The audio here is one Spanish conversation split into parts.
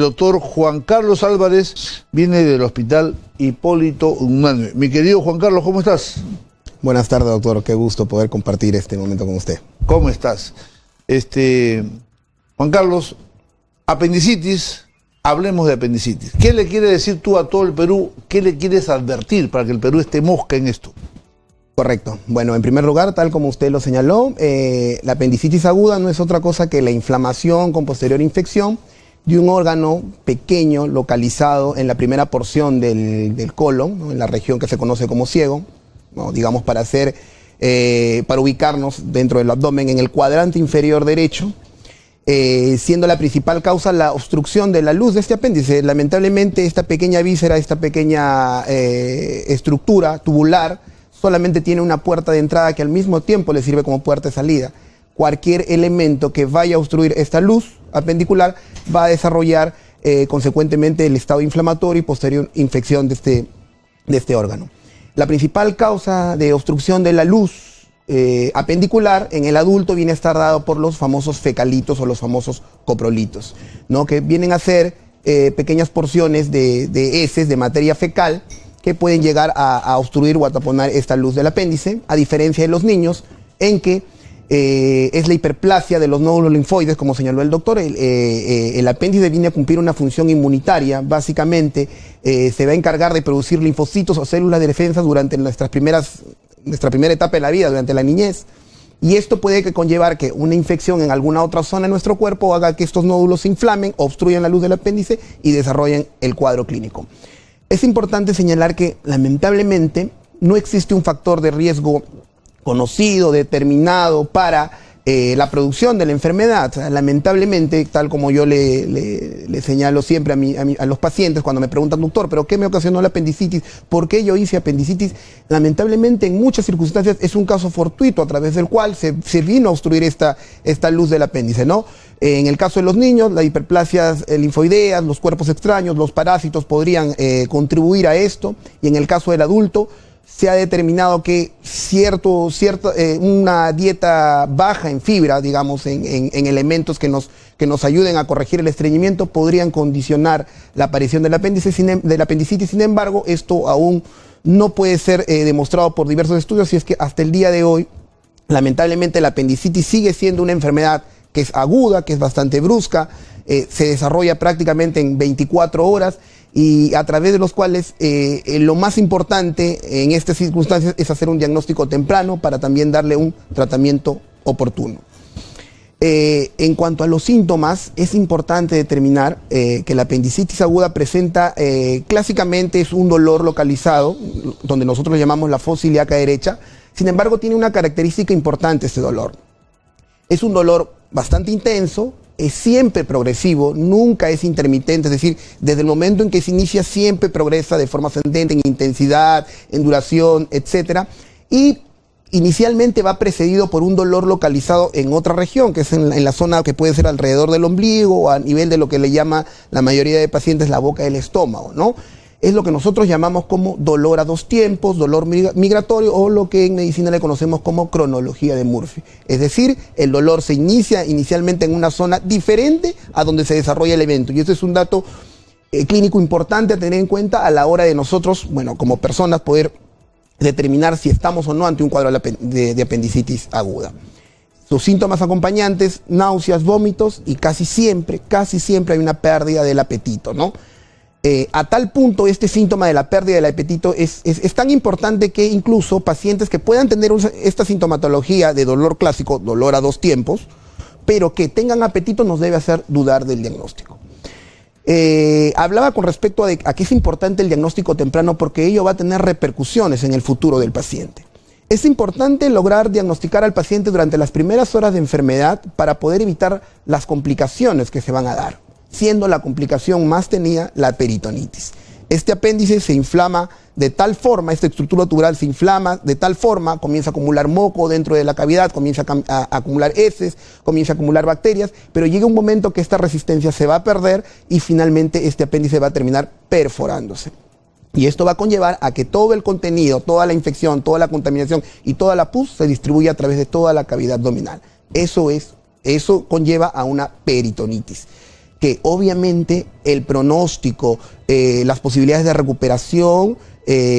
doctor Juan Carlos Álvarez, viene del Hospital Hipólito Unanue. Mi querido Juan Carlos, ¿cómo estás? Buenas tardes, doctor. Qué gusto poder compartir este momento con usted. ¿Cómo estás? Juan Carlos, apendicitis, hablemos de apendicitis. ¿Qué le quieres decir tú a todo el Perú? ¿Qué le quieres advertir para que el Perú esté mosca en esto? Correcto. Bueno, en primer lugar, tal como usted lo señaló, la apendicitis aguda no es otra cosa que la inflamación con posterior infección de un órgano pequeño localizado en la primera porción del colon, ¿no? En la región que se conoce como ciego, ¿no? Digamos para ubicarnos dentro del abdomen en el cuadrante inferior derecho, siendo la principal causa la obstrucción de la luz de este apéndice. Lamentablemente esta pequeña víscera, esta pequeña estructura tubular, solamente tiene una puerta de entrada que al mismo tiempo le sirve como puerta de salida. Cualquier elemento que vaya a obstruir esta luz apendicular va a desarrollar consecuentemente el estado inflamatorio y posterior infección de este órgano. La principal causa de obstrucción de la luz apendicular en el adulto viene a estar dado por los famosos fecalitos o los famosos coprolitos, ¿no? Que vienen a ser pequeñas porciones de heces, de materia fecal, que pueden llegar a obstruir o a taponar esta luz del apéndice, a diferencia de los niños, en que es la hiperplasia de los nódulos linfoides, como señaló el doctor. El apéndice viene a cumplir una función inmunitaria. Básicamente se va a encargar de producir linfocitos o células de defensa durante nuestra primera etapa de la vida, durante la niñez. Y esto puede conllevar que una infección en alguna otra zona de nuestro cuerpo haga que estos nódulos se inflamen, obstruyan la luz del apéndice y desarrollen el cuadro clínico. Es importante señalar que lamentablemente no existe un factor de riesgo conocido, determinado para la producción de la enfermedad. O sea, lamentablemente, tal como yo le señalo siempre a los pacientes cuando me preguntan, doctor, ¿pero qué me ocasionó la apendicitis? ¿Por qué yo hice apendicitis? Lamentablemente, en muchas circunstancias es un caso fortuito a través del cual se vino a obstruir esta luz del apéndice, ¿no? En el caso de los niños, las hiperplasias linfoideas, los cuerpos extraños, los parásitos podrían contribuir a esto, y en el caso del adulto, se ha determinado que una dieta baja en fibra, digamos, en elementos que nos ayuden a corregir el estreñimiento, podrían condicionar la aparición del apendicitis. Sin embargo, esto aún no puede ser demostrado por diversos estudios, y es que hasta el día de hoy, lamentablemente, la apendicitis sigue siendo una enfermedad que es aguda, que es bastante brusca, se desarrolla prácticamente en 24 horas, y a través de los cuales lo más importante en estas circunstancias es hacer un diagnóstico temprano para también darle un tratamiento oportuno. En cuanto a los síntomas, es importante determinar que la apendicitis aguda presenta, clásicamente es un dolor localizado, donde nosotros llamamos la fosa ilíaca derecha. Sin embargo, tiene una característica importante este dolor. Es un dolor bastante intenso, es siempre progresivo, nunca es intermitente, es decir, desde el momento en que se inicia siempre progresa de forma ascendente en intensidad, en duración, etc. Y inicialmente va precedido por un dolor localizado en otra región, que es en la zona que puede ser alrededor del ombligo o a nivel de lo que le llama la mayoría de pacientes la boca del estómago, ¿no? Es lo que nosotros llamamos como dolor a dos tiempos, dolor migratorio, o lo que en medicina le conocemos como cronología de Murphy. Es decir, el dolor se inicia inicialmente en una zona diferente a donde se desarrolla el evento. Y eso es un dato clínico importante a tener en cuenta a la hora de nosotros, bueno, como personas, poder determinar si estamos o no ante un cuadro de apendicitis aguda. Sus síntomas acompañantes, náuseas, vómitos, y casi siempre hay una pérdida del apetito, ¿no? A tal punto este síntoma de la pérdida del apetito es tan importante que incluso pacientes que puedan tener esta sintomatología de dolor clásico, dolor a dos tiempos, pero que tengan apetito, nos debe hacer dudar del diagnóstico. Hablaba con respecto a que es importante el diagnóstico temprano porque ello va a tener repercusiones en el futuro del paciente. Es importante lograr diagnosticar al paciente durante las primeras horas de enfermedad para poder evitar las complicaciones que se van a dar, siendo la complicación más tenida la peritonitis. Este apéndice se inflama de tal forma, esta estructura tubular se inflama de tal forma, comienza a acumular moco dentro de la cavidad, comienza a acumular heces, comienza a acumular bacterias, pero llega un momento que esta resistencia se va a perder y finalmente este apéndice va a terminar perforándose. Y esto va a conllevar a que todo el contenido, toda la infección, toda la contaminación y toda la pus se distribuya a través de toda la cavidad abdominal. Eso conlleva a una peritonitis, que obviamente el pronóstico, las posibilidades de recuperación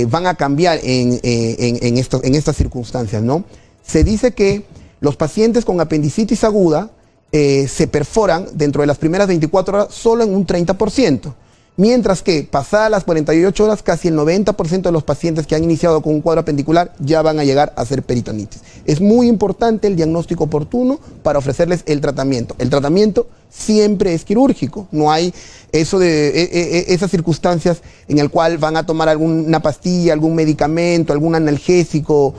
van a cambiar en estas circunstancias, ¿no? Se dice que los pacientes con apendicitis aguda se perforan dentro de las primeras 24 horas solo en un 30%. Mientras que pasadas las 48 horas, casi el 90% de los pacientes que han iniciado con un cuadro apendicular ya van a llegar a ser peritonitis. Es muy importante el diagnóstico oportuno para ofrecerles el tratamiento. El tratamiento siempre es quirúrgico. No hay eso de esas circunstancias en el cual van a tomar alguna pastilla, algún medicamento, algún analgésico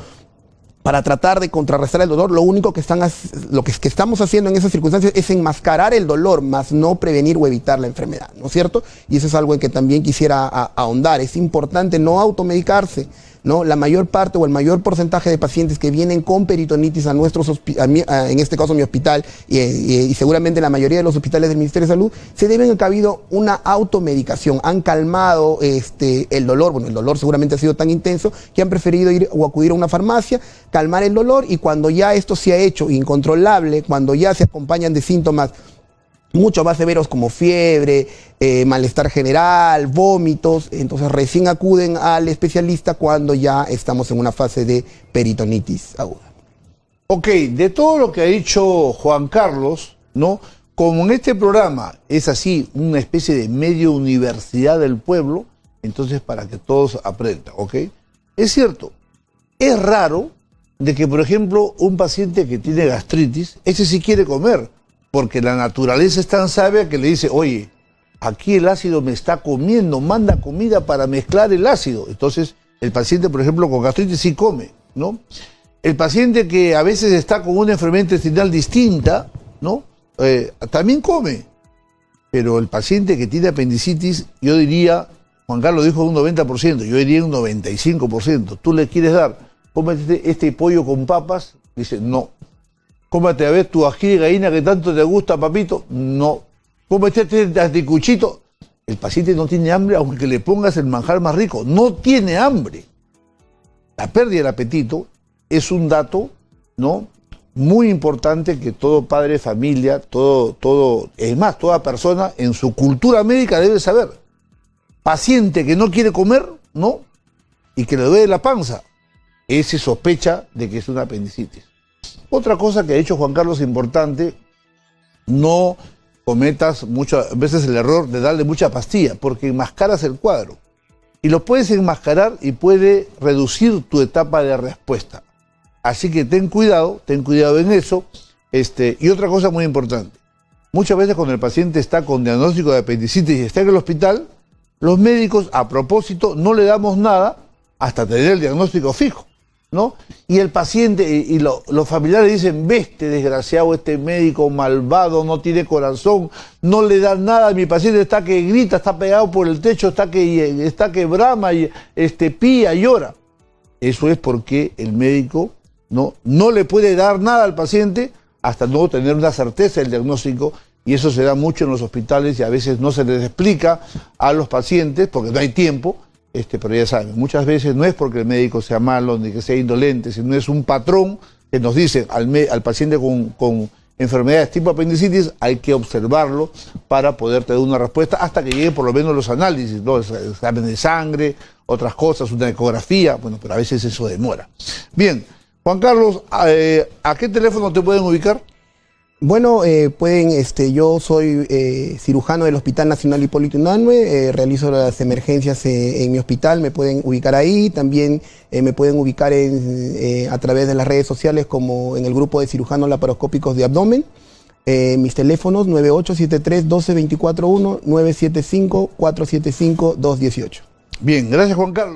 para tratar de contrarrestar el dolor. Lo único que estamos haciendo en esas circunstancias es enmascarar el dolor, más no prevenir o evitar la enfermedad, ¿no es cierto? Y eso es algo en que también quisiera ahondar. Es importante no automedicarse, ¿no? La mayor parte o el mayor porcentaje de pacientes que vienen con peritonitis a nuestros en este caso mi hospital y seguramente la mayoría de los hospitales del Ministerio de Salud, se deben a que ha habido una automedicación. Han calmado el dolor. Bueno, el dolor seguramente ha sido tan intenso que han preferido ir o acudir a una farmacia, calmar el dolor, y cuando ya esto se ha hecho incontrolable, cuando ya se acompañan de síntomas mucho más severos como fiebre, malestar general, vómitos, entonces recién acuden al especialista cuando ya estamos en una fase de peritonitis aguda. Ok, de todo lo que ha dicho Juan Carlos, ¿no? Como en este programa es así, una especie de medio universidad del pueblo, entonces para que todos aprendan, ¿ok? Es cierto, es raro de que, por ejemplo, un paciente que tiene gastritis, ese sí quiere comer, porque la naturaleza es tan sabia que le dice, oye, aquí el ácido me está comiendo, manda comida para mezclar el ácido. Entonces, el paciente, por ejemplo, con gastritis sí come, ¿no? El paciente que a veces está con una enfermedad intestinal distinta, ¿no? También come. Pero el paciente que tiene apendicitis, yo diría, Juan Carlos dijo un 90%, yo diría un 95%. Tú le quieres dar, cómete este pollo con papas, dice, no. Cómete a ver tu ají de gallina que tanto te gusta, papito, no. Cómete este anticuchito. El paciente no tiene hambre aunque le pongas el manjar más rico, no tiene hambre. La pérdida del apetito es un dato, ¿no?, muy importante que todo padre de familia, es más, toda persona en su cultura médica debe saber. Paciente que no quiere comer, ¿no?, y que le duele la panza, ese sospecha de que es una apendicitis. Otra cosa que ha dicho Juan Carlos importante, no cometas muchas veces el error de darle mucha pastilla, porque enmascaras el cuadro. Y lo puedes enmascarar y puede reducir tu etapa de respuesta. Así que ten cuidado en eso. Y otra cosa muy importante, muchas veces cuando el paciente está con diagnóstico de apendicitis y está en el hospital, los médicos, a propósito, no le damos nada hasta tener el diagnóstico fijo, ¿no? Y el paciente y los familiares dicen, ve este desgraciado, este médico malvado, no tiene corazón, no le da nada, mi paciente está que grita, está pegado por el techo, está que brama, y pía, llora. Eso es porque el médico no le puede dar nada al paciente hasta no tener una certeza del diagnóstico, y eso se da mucho en los hospitales y a veces no se les explica a los pacientes porque no hay tiempo. Pero ya saben, muchas veces no es porque el médico sea malo ni que sea indolente, sino es un patrón que nos dice al paciente con enfermedades tipo apendicitis, hay que observarlo para poder tener una respuesta hasta que lleguen por lo menos los análisis, ¿no? Examen de sangre, otras cosas, una ecografía, bueno, pero a veces eso demora. Bien, Juan Carlos, ¿a qué teléfono te pueden ubicar? Bueno, yo soy cirujano del Hospital Nacional Hipólito Unanue, realizo las emergencias en mi hospital, me pueden ubicar ahí, también me pueden ubicar a través de las redes sociales como en el grupo de cirujanos laparoscópicos de abdomen. Mis teléfonos 9873-12-241, 975-475-218. Bien, gracias Juan Carlos.